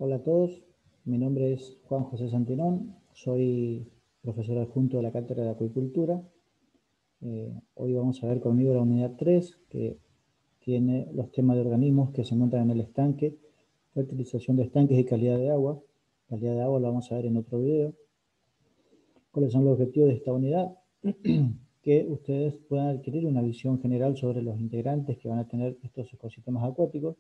Hola a todos, mi nombre es Juan José Santinón, soy profesor adjunto de la Cátedra de Acuicultura. Hoy vamos a ver conmigo la unidad 3, que tiene los temas de organismos que se encuentran en el estanque, fertilización de estanques y calidad de agua. Calidad de agua lo vamos a ver en otro video. ¿Cuáles son los objetivos de esta unidad? Que ustedes puedan adquirir una visión general sobre los integrantes que van a tener estos ecosistemas acuáticos,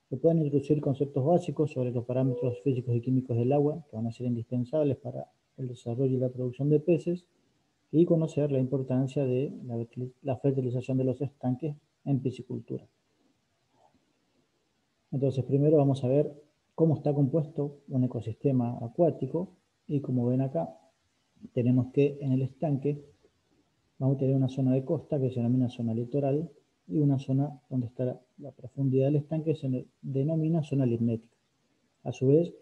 que puedan introducir conceptos básicos sobre los parámetros físicos y químicos del agua, que van a ser indispensables para el desarrollo y la producción de peces, y conocer la importancia de la fertilización de los estanques en piscicultura. Entonces, primero vamos a ver cómo está compuesto un ecosistema acuático, y como ven acá, tenemos que en el estanque vamos a tener una zona de costa que se denomina zona litoral, y una zona donde está la profundidad del estanque se denomina zona limnética. A su vez,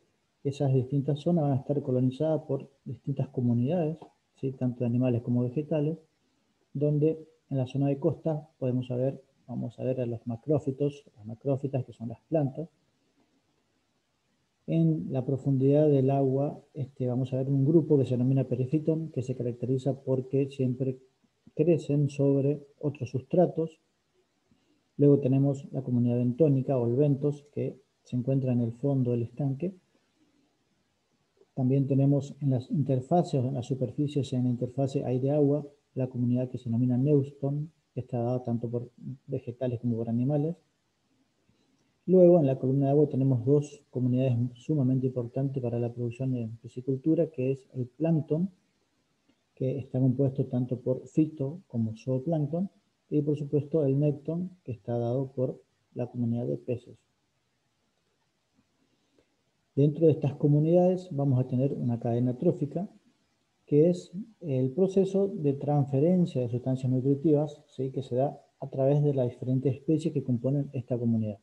esas distintas zonas van a estar colonizadas por distintas comunidades, ¿sí? Tanto de animales como vegetales, donde en la zona de costa vamos a ver a los macrófitos, las macrófitas, que son las plantas. En la profundidad del agua vamos a ver un grupo que se denomina perifitón, que se caracteriza porque siempre crecen sobre otros sustratos. Luego tenemos la comunidad bentónica o el bentos, que se encuentra en el fondo del estanque. También tenemos en las interfaces, en las superficies, en la interfase aire-agua, la comunidad que se denomina Neuston, que está dada tanto por vegetales como por animales. Luego, en la columna de agua tenemos dos comunidades sumamente importantes para la producción de piscicultura, que es el plancton, que está compuesto tanto por fito como zooplancton, y por supuesto el necton, que está dado por la comunidad de peces. Dentro de estas comunidades vamos a tener una cadena trófica, que es el proceso de transferencia de sustancias nutritivas, ¿sí? Que se da a través de las diferentes especies que componen esta comunidad.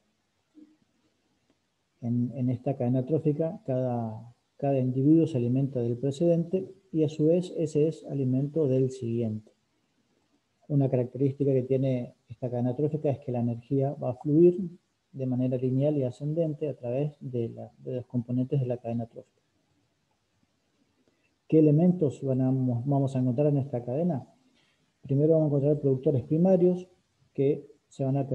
En esta cadena trófica, cada individuo se alimenta del precedente y a su vez ese es alimento del siguiente. Una característica que tiene esta cadena trófica es que la energía va a fluir de manera lineal y ascendente a través de los componentes de la cadena trófica. ¿Qué elementos vamos a encontrar en esta cadena? Primero vamos a encontrar productores primarios que se van a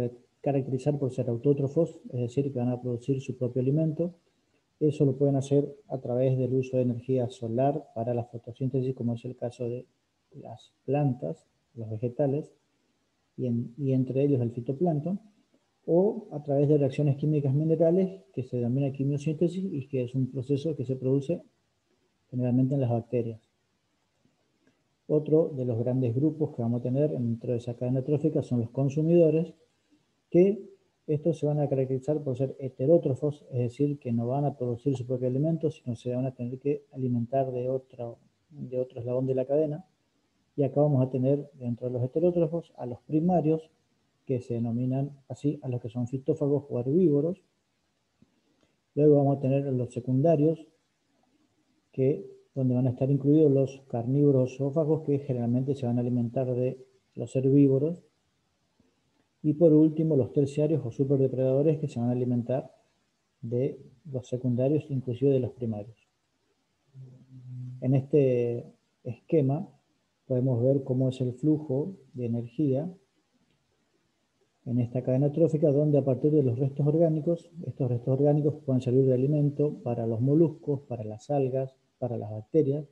caracterizar por ser autótrofos, es decir, que van a producir su propio alimento. Eso lo pueden hacer a través del uso de energía solar para la fotosíntesis, como es el caso de las plantas, los vegetales, y entre ellos el fitoplancton, o a través de reacciones químicas minerales que se denomina quimiosíntesis y que es un proceso que se produce generalmente en las bacterias. Otro de los grandes grupos que vamos a tener dentro de esa cadena trófica son los consumidores, que estos se van a caracterizar por ser heterótrofos, es decir, que no van a producir su propio alimento, sino se van a tener que alimentar de otro eslabón de la cadena. Y acá vamos a tener dentro de los heterótrofos a los primarios, que se denominan así a los que son fitófagos o herbívoros. Luego vamos a tener los secundarios, donde van a estar incluidos los carnívoros zoófagos, que generalmente se van a alimentar de los herbívoros. Y por último, los terciarios o superdepredadores, que se van a alimentar de los secundarios, inclusive de los primarios. En este esquema podemos ver cómo es el flujo de energía en esta cadena trófica, donde a partir de los restos orgánicos, estos restos orgánicos pueden servir de alimento para los moluscos, para las algas, para las bacterias.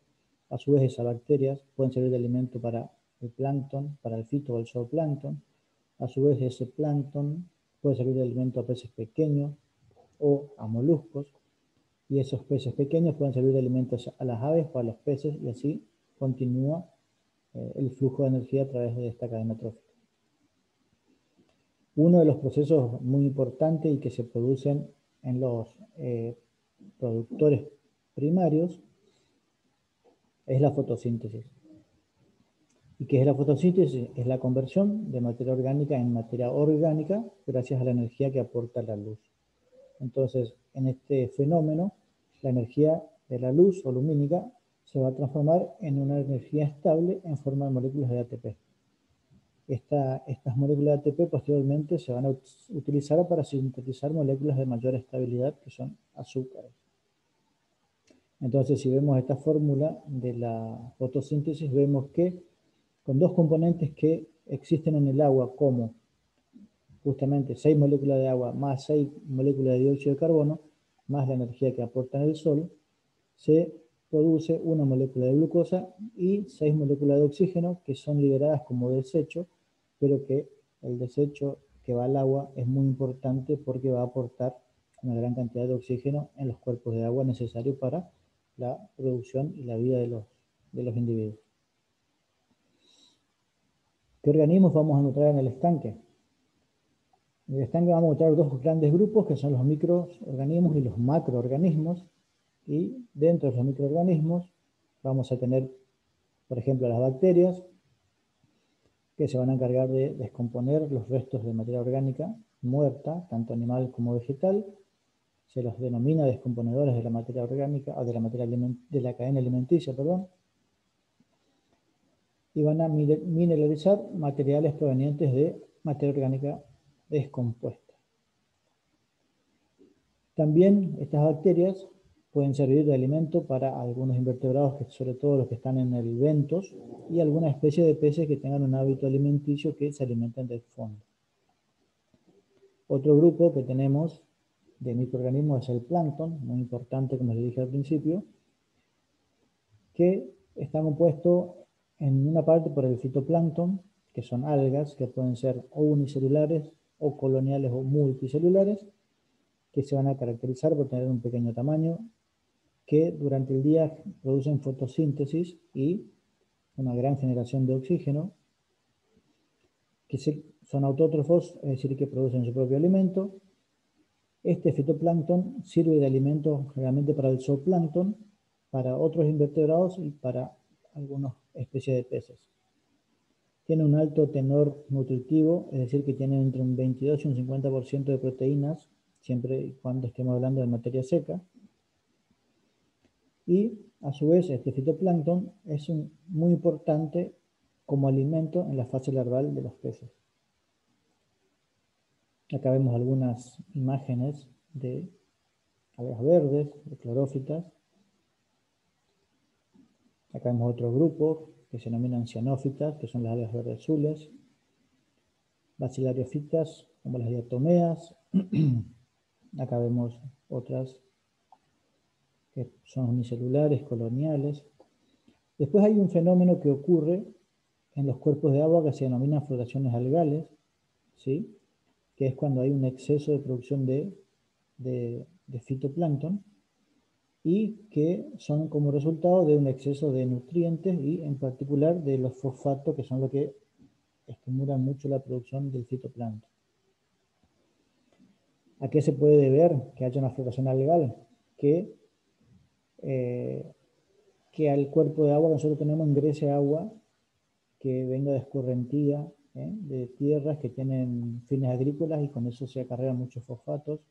A su vez, esas bacterias pueden servir de alimento para el plancton, para el fito o el zooplancton. A su vez, ese plancton puede servir de alimento a peces pequeños o a moluscos, y esos peces pequeños pueden servir de alimento a las aves o a los peces, y así continúa el flujo de energía a través de esta cadena trófica. Uno de los procesos muy importantes y que se producen en los productores primarios es la fotosíntesis. ¿Y qué es la fotosíntesis? Es la conversión de materia orgánica en materia orgánica gracias a la energía que aporta la luz. Entonces, en este fenómeno, la energía de la luz o lumínica se va a transformar en una energía estable en forma de moléculas de ATP. Estas moléculas de ATP posteriormente se van a utilizar para sintetizar moléculas de mayor estabilidad, que son azúcares. Entonces, si vemos esta fórmula de la fotosíntesis, vemos que con dos componentes que existen en el agua, como justamente 6 moléculas de agua más 6 moléculas de dióxido de carbono, más la energía que aporta el sol, se produce una molécula de glucosa y 6 moléculas de oxígeno que son liberadas como desecho, pero que el desecho que va al agua es muy importante porque va a aportar una gran cantidad de oxígeno en los cuerpos de agua necesarios para la producción y la vida de los individuos. ¿Qué organismos vamos a encontrar en el estanque? En el estanque vamos a encontrar dos grandes grupos que son los microorganismos y los macroorganismos. Y dentro de los microorganismos vamos a tener, por ejemplo, las bacterias, que se van a encargar de descomponer los restos de materia orgánica muerta, tanto animal como vegetal. Se los denomina descomponedores de la materia orgánica, o de la cadena alimenticia, perdón. Y van a mineralizar materiales provenientes de materia orgánica descompuesta. También estas bacterias pueden servir de alimento para algunos invertebrados, sobre todo los que están en el bentos, y alguna especie de peces que tengan un hábito alimenticio que se alimentan del fondo. Otro grupo que tenemos de microorganismos es el plancton, muy importante, como les dije al principio, que está compuesto en una parte por el fitoplancton, que son algas que pueden ser o unicelulares o coloniales o multicelulares, que se van a caracterizar por tener un pequeño tamaño, que durante el día producen fotosíntesis y una gran generación de oxígeno, que son autótrofos, es decir, que producen su propio alimento. Este fitoplancton sirve de alimento generalmente para el zooplancton, para otros invertebrados y para algunas especies de peces. Tiene un alto tenor nutritivo, es decir, que tiene entre un 22 y un 50% de proteínas, siempre y cuando estemos hablando de materia seca. Y a su vez este fitoplancton es muy importante como alimento en la fase larval de los peces. Acá vemos algunas imágenes de algas verdes, de clorófitas. Acá vemos otro grupo que se denominan cianófitas, que son las algas verdes azules. Bacillariofitas, como las diatomeas. Acá vemos otras que son unicelulares, coloniales. Después hay un fenómeno que ocurre en los cuerpos de agua que se denominan flotaciones algales, ¿sí? Que es cuando hay un exceso de producción de fitoplancton y que son como resultado de un exceso de nutrientes y en particular de los fosfatos, que son los que estimulan mucho la producción del fitoplancton. ¿A qué se puede deber que haya una flotación algal? Que al cuerpo de agua que nosotros tenemos ingrese agua que venga de escorrentía, de tierras que tienen fines agrícolas y con eso se acarrean muchos fosfatos.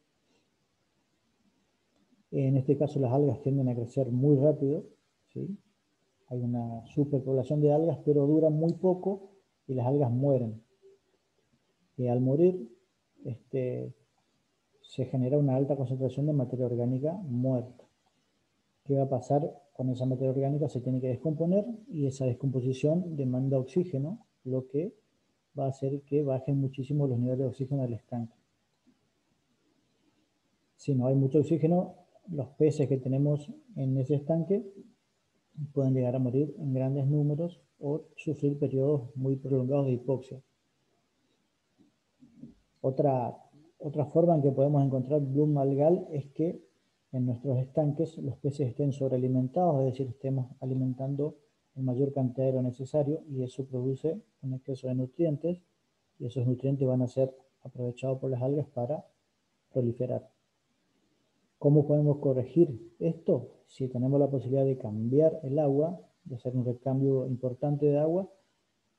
En este caso las algas tienden a crecer muy rápido, ¿sí? Hay una superpoblación de algas, pero dura muy poco y las algas mueren. Y al morir, se genera una alta concentración de materia orgánica muerta. ¿Qué va a pasar con esa materia orgánica? Se tiene que descomponer y esa descomposición demanda oxígeno, lo que va a hacer que bajen muchísimo los niveles de oxígeno del estanque. Si no hay mucho oxígeno, los peces que tenemos en ese estanque pueden llegar a morir en grandes números o sufrir periodos muy prolongados de hipoxia. Otra forma en que podemos encontrar bloom algal es que en nuestros estanques los peces estén sobrealimentados, es decir, estemos alimentando en mayor cantidad de lo necesario y eso produce un exceso de nutrientes y esos nutrientes van a ser aprovechados por las algas para proliferar. ¿Cómo podemos corregir esto? Si tenemos la posibilidad de cambiar el agua, de hacer un recambio importante de agua,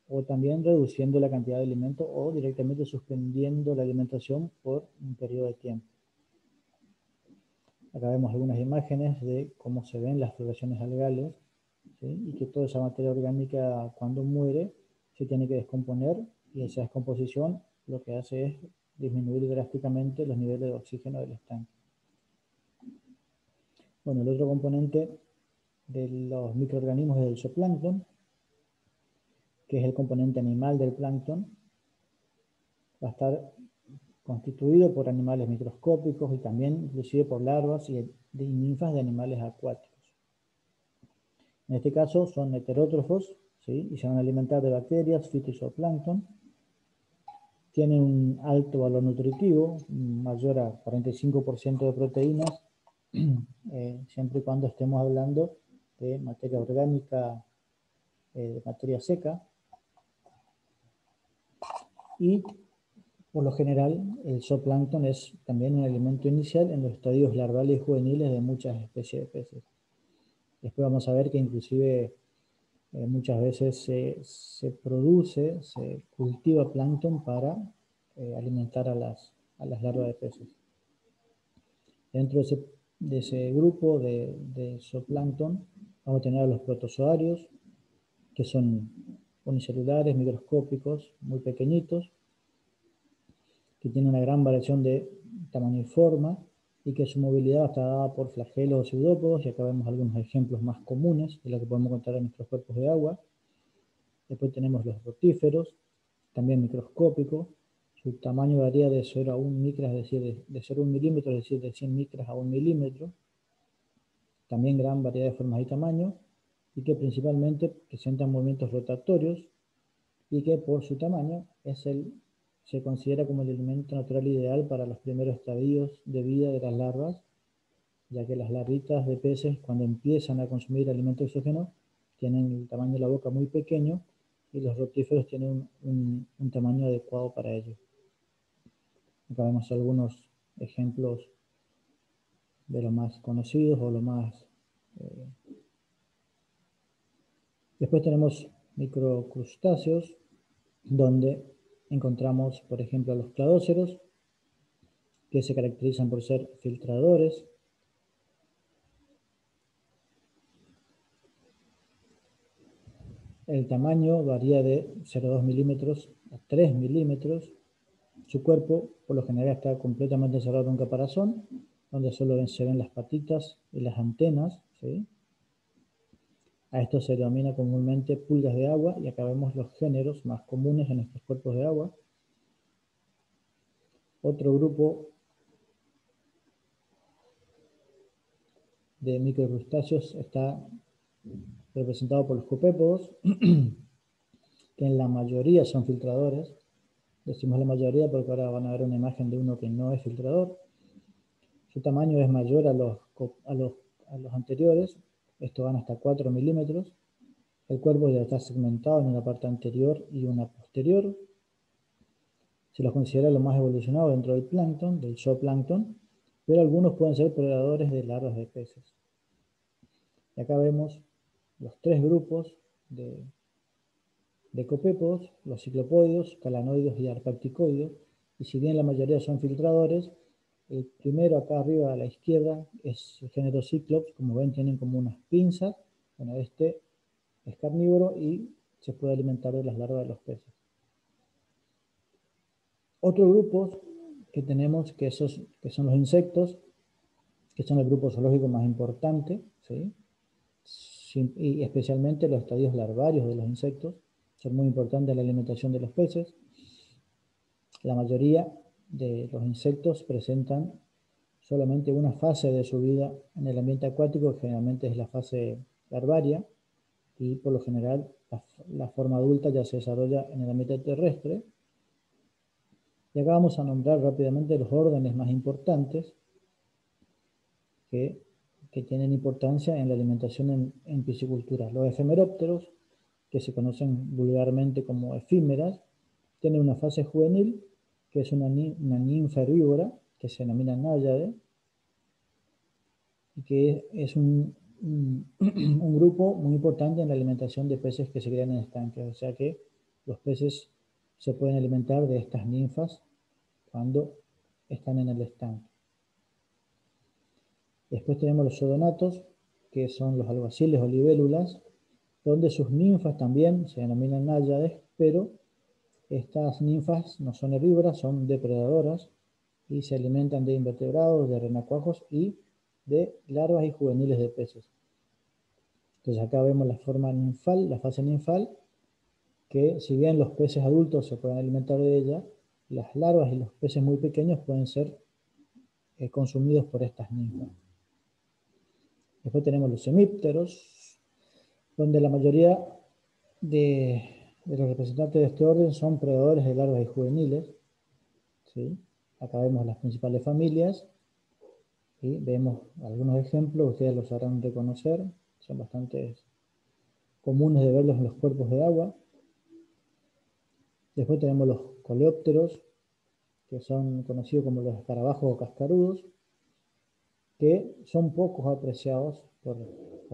o también reduciendo la cantidad de alimento o directamente suspendiendo la alimentación por un periodo de tiempo. Acá vemos algunas imágenes de cómo se ven las floraciones algales, ¿sí? Y que toda esa materia orgánica cuando muere se tiene que descomponer y esa descomposición lo que hace es disminuir drásticamente los niveles de oxígeno del estanque. Bueno, el otro componente de los microorganismos es el zooplancton, que es el componente animal del plancton. Va a estar constituido por animales microscópicos y también inclusive por larvas y ninfas de animales acuáticos. En este caso son heterótrofos, ¿sí? Y se van a alimentar de bacterias, fito y zooplancton. Tienen un alto valor nutritivo, mayor a 45% de proteínas, siempre y cuando estemos hablando de materia orgánica, de materia seca. Y por lo general, el zooplancton es también un alimento inicial en los estadios larvales y juveniles de muchas especies de peces. Después vamos a ver que inclusive muchas veces se cultiva plancton para alimentar a las larvas de peces. Dentro de ese grupo de zooplancton vamos a tener a los protozoarios, que son unicelulares, microscópicos, muy pequeñitos, que tiene una gran variación de tamaño y forma, y que su movilidad está dada por flagelos o pseudópodos, y acá vemos algunos ejemplos más comunes de lo que podemos encontrar en nuestros cuerpos de agua. Después tenemos los rotíferos, también microscópicos. Su tamaño varía de 0 a 1 micra, es decir, de 0 a 1 milímetro, es decir, de 100 micras a 1 milímetro. También gran variedad de formas y tamaño, y que principalmente presentan movimientos rotatorios, y que por su tamaño se considera como el alimento natural ideal para los primeros estadios de vida de las larvas, ya que las larvitas de peces, cuando empiezan a consumir alimento exógeno, tienen el tamaño de la boca muy pequeño, y los rotíferos tienen un tamaño adecuado para ello. Acá vemos algunos ejemplos de los más conocidos o los más... Después tenemos microcrustáceos, donde encontramos, por ejemplo, a los cladóceros, que se caracterizan por ser filtradores. El tamaño varía de 0,2 milímetros a 3 milímetros. Su cuerpo, por lo general, está completamente encerrado en un caparazón, donde solo se ven las patitas y las antenas, ¿sí? A esto se denomina comúnmente pulgas de agua, y acá vemos los géneros más comunes en estos cuerpos de agua. Otro grupo de microcrustáceos está representado por los copépodos, que en la mayoría son filtradores. Decimos la mayoría porque ahora van a ver una imagen de uno que no es filtrador. Su tamaño es mayor a los anteriores, estos van hasta 4 milímetros. El cuerpo ya está segmentado en una parte anterior y una posterior. Se los considera lo más evolucionado dentro del plancton, del zooplancton, pero algunos pueden ser predadores de larvas de peces. Y acá vemos los tres grupos de copépodos, los ciclopódidos, calanoides y arpacticoides, y si bien la mayoría son filtradores, el primero acá arriba a la izquierda es el género Cyclops. Como ven, tienen como unas pinzas. Bueno, este es carnívoro y se puede alimentar de las larvas de los peces. Otro grupo que tenemos que son los insectos, que son el grupo zoológico más importante, ¿sí? Y especialmente los estadios larvarios de los insectos son muy importantes en la alimentación de los peces. La mayoría de los insectos presentan solamente una fase de su vida en el ambiente acuático, que generalmente es la fase larvaria, y por lo general la forma adulta ya se desarrolla en el ambiente terrestre. Y acá vamos a nombrar rápidamente los órdenes más importantes que tienen importancia en la alimentación en piscicultura. Los efemerópteros, que se conocen vulgarmente como efímeras, tienen una fase juvenil, que es una ninfa herbívora, que se denomina náyade, y que es un grupo muy importante en la alimentación de peces que se crían en estanques. O sea que los peces se pueden alimentar de estas ninfas cuando están en el estanque. Después tenemos los odonatos, que son los alguaciles o libélulas, donde sus ninfas también se denominan náyades, pero Estas ninfas no son herbívoras, son depredadoras y se alimentan de invertebrados, de renacuajos y de larvas y juveniles de peces. Entonces acá vemos la forma ninfal, la fase ninfal, que si bien los peces adultos se pueden alimentar de ella, las larvas y los peces muy pequeños pueden ser consumidos por estas ninfas. Después tenemos los hemípteros, donde la mayoría de los representantes de este orden son predadores de larvas y juveniles. ¿Sí? Acá vemos las principales familias y vemos algunos ejemplos, ustedes los sabrán reconocer, son bastante comunes de verlos en los cuerpos de agua. Después tenemos los coleópteros, que son conocidos como los escarabajos o cascarudos, que son pocos apreciados por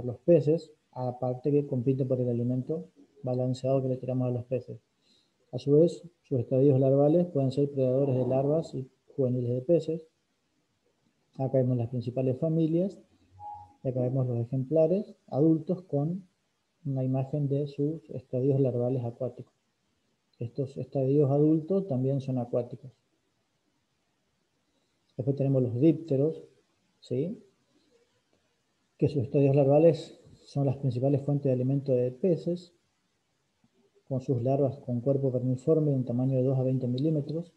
los peces, aparte que compiten por el alimento balanceado que le tiramos a los peces. A su vez, sus estadios larvales pueden ser predadores de larvas y juveniles de peces. Acá vemos las principales familias, y acá vemos los ejemplares adultos con una imagen de sus estadios larvales acuáticos. Estos estadios adultos también son acuáticos. Después tenemos los dípteros, ¿sí? Que sus estadios larvales son las principales fuentes de alimento de peces, con sus larvas con cuerpo vermiforme en tamaño de 2 a 20 milímetros.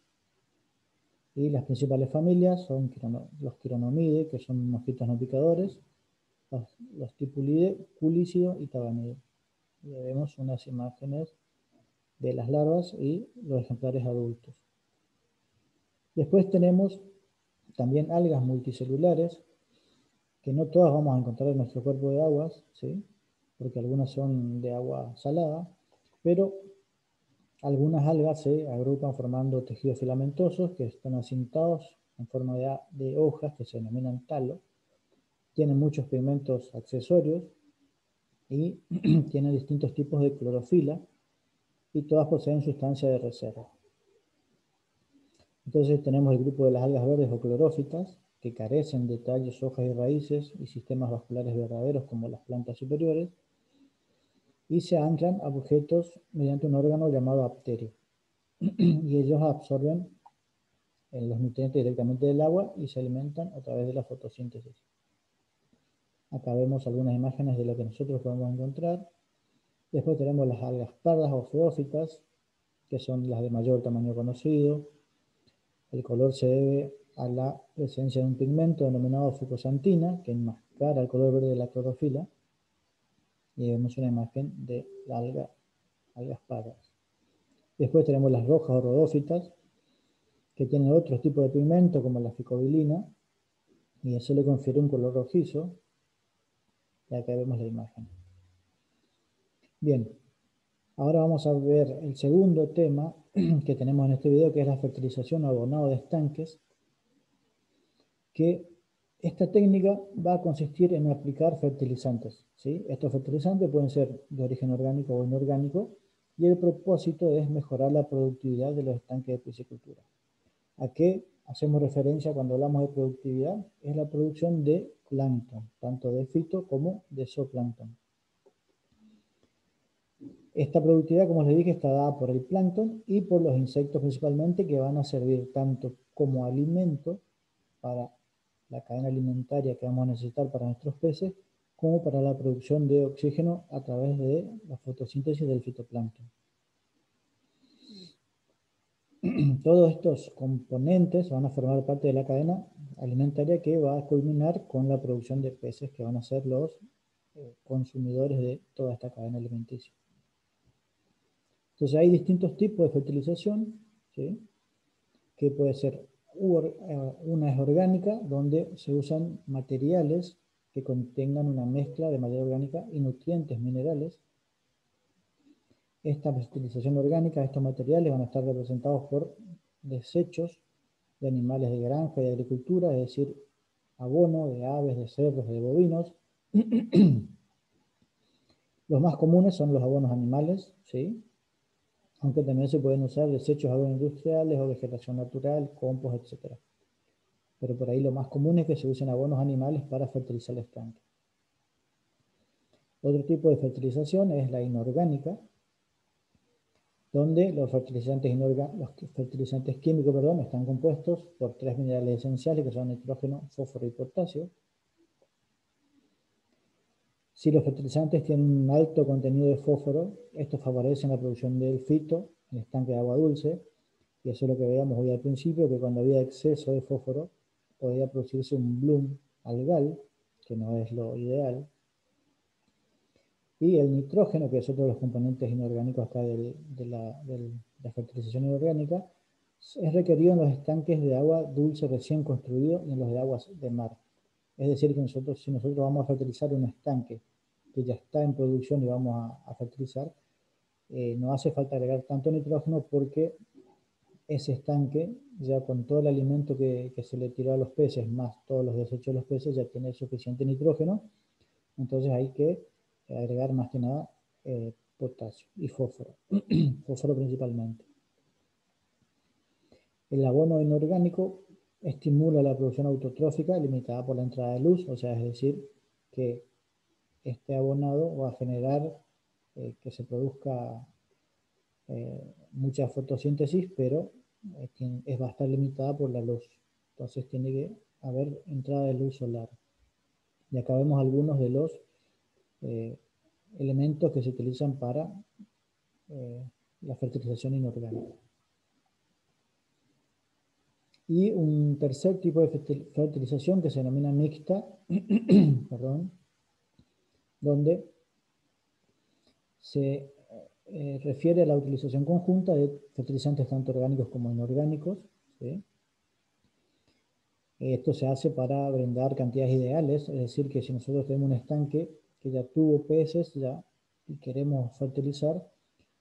Y las principales familias son los Chironomidae, que son mosquitos no picadores, los Tipulidae, Culicido y Tabanidae. Y vemos unas imágenes de las larvas y los ejemplares adultos. Después tenemos también algas multicelulares, que no todas vamos a encontrar en nuestro cuerpo de aguas, ¿sí? Porque algunas son de agua salada, pero algunas algas se agrupan formando tejidos filamentosos que están acintados en forma de hojas que se denominan talo. Tienen muchos pigmentos accesorios y tienen distintos tipos de clorofila y todas poseen sustancia de reserva. Entonces tenemos el grupo de las algas verdes o clorófitas, que carecen de tallos, hojas y raíces y sistemas vasculares verdaderos como las plantas superiores, y se anclan a objetos mediante un órgano llamado apterio. Y ellos absorben los nutrientes directamente del agua y se alimentan a través de la fotosíntesis. Acá vemos algunas imágenes de lo que nosotros podemos encontrar. Después tenemos las algas pardas o feófitas, que son las de mayor tamaño conocido. El color se debe a la presencia de un pigmento denominado fucosantina, que enmascara el color verde de la clorofila. Y vemos una imagen de la algas pardas. Después tenemos las rojas o rodófitas, que tienen otro tipo de pigmento como la ficobilina, y eso le confiere un color rojizo. Y acá vemos la imagen. Bien, ahora vamos a ver el segundo tema que tenemos en este video, que es la fertilización o abonado de estanques, que esta técnica va a consistir en aplicar fertilizantes, ¿sí? Estos fertilizantes pueden ser de origen orgánico o inorgánico, y el propósito es mejorar la productividad de los estanques de piscicultura. ¿A qué hacemos referencia cuando hablamos de productividad? Es la producción de plancton, tanto de fito como de zooplancton. Esta productividad, como les dije, está dada por el plancton y por los insectos principalmente, que van a servir tanto como alimento para la cadena alimentaria que vamos a necesitar para nuestros peces, como para la producción de oxígeno a través de la fotosíntesis del fitoplancton. Todos estos componentes van a formar parte de la cadena alimentaria que va a culminar con la producción de peces, que van a ser los consumidores de toda esta cadena alimenticia. Entonces hay distintos tipos de fertilización, ¿sí? Que puede ser, una es orgánica, donde se usan materiales que contengan una mezcla de materia orgánica y nutrientes minerales. Esta fertilización orgánica, estos materiales van a estar representados por desechos de animales de granja y de agricultura, es decir, abono de aves, de cerdos, de bovinos. Los más comunes son los abonos animales, ¿sí? Aunque también se pueden usar desechos agroindustriales o vegetación natural, compost, etc. Pero por ahí lo más común es que se usen abonos animales para fertilizar el estanque. Otro tipo de fertilización es la inorgánica, donde los fertilizantes químicos, están compuestos por 3 minerales esenciales que son nitrógeno, fósforo y potasio. Si los fertilizantes tienen un alto contenido de fósforo, estos favorecen la producción del fito en estanque de agua dulce, y eso es lo que veíamos hoy al principio, que cuando había exceso de fósforo podía producirse un bloom algal, que no es lo ideal. Y el nitrógeno, que es otro de los componentes inorgánicos acá de la fertilización inorgánica, es requerido en los estanques de agua dulce recién construidos y en los de aguas de mar. Es decir, que si nosotros vamos a fertilizar un estanque que ya está en producción y vamos a fertilizar, no hace falta agregar tanto nitrógeno porque ese estanque, ya con todo el alimento que se le tiró a los peces, más todos los desechos de los peces, ya tiene suficiente nitrógeno. Entonces hay que agregar más que nada potasio y fósforo, fósforo principalmente. El abono inorgánico estimula la producción autotrófica limitada por la entrada de luz, o sea, es decir, que este abonado va a generar que se produzca mucha fotosíntesis, pero va a estar limitada por la luz. Entonces tiene que haber entrada de luz solar. Y acá vemos algunos de los elementos que se utilizan para la fertilización inorgánica. Y un tercer tipo de fertilización que se denomina mixta, perdón, donde se refiere a la utilización conjunta de fertilizantes tanto orgánicos como inorgánicos, ¿sí? Esto se hace para brindar cantidades ideales, es decir, que si nosotros tenemos un estanque que ya tuvo peces y queremos fertilizar,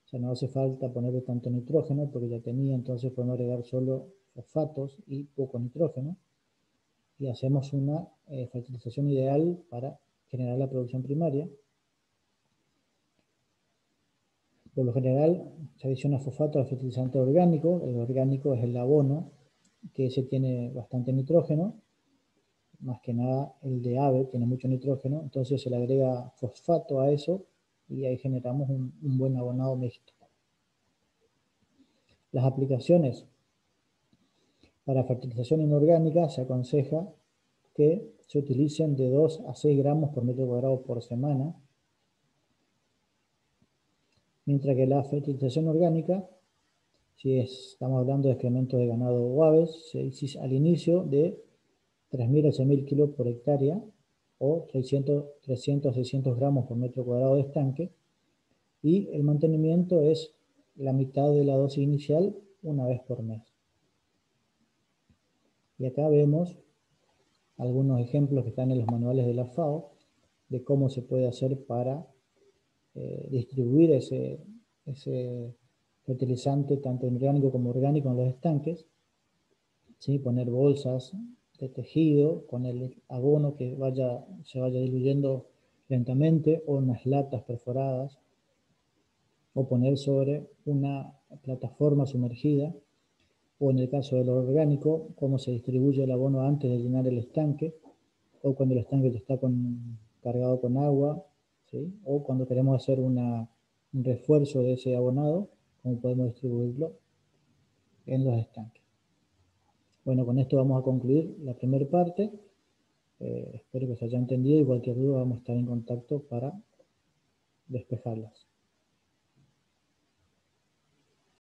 ya no hace falta ponerle tanto nitrógeno porque ya tenía, entonces podemos agregar solo fosfatos y poco nitrógeno y hacemos una fertilización ideal para generar la producción primaria. Por lo general se adiciona fosfato al fertilizante orgánico. El orgánico es el abono, que ese tiene bastante nitrógeno, más que nada el de ave tiene mucho nitrógeno, entonces se le agrega fosfato a eso y ahí generamos un buen abonado mixto. Las aplicaciones para fertilización inorgánica se aconseja que se utilicen de 2 a 6 gramos por metro cuadrado por semana, mientras que la fertilización orgánica, si estamos hablando de excrementos de ganado o aves, se dice al inicio de 3.000 a 6.000 kilos por hectárea o 300 a 600 gramos por metro cuadrado de estanque, y el mantenimiento es la mitad de la dosis inicial una vez por mes. Y acá vemos algunos ejemplos que están en los manuales de la FAO de cómo se puede hacer para distribuir ese fertilizante tanto inorgánico como orgánico en los estanques, ¿sí? Poner bolsas de tejido con el abono que se vaya diluyendo lentamente, o unas latas perforadas, o poner sobre una plataforma sumergida, o en el caso del orgánico, cómo se distribuye el abono antes de llenar el estanque, o cuando el estanque ya está cargado con agua, ¿sí? O cuando queremos hacer un refuerzo de ese abonado, cómo podemos distribuirlo en los estanques. Bueno, con esto vamos a concluir la primera parte. Espero que se haya entendido y cualquier duda vamos a estar en contacto para despejarlas.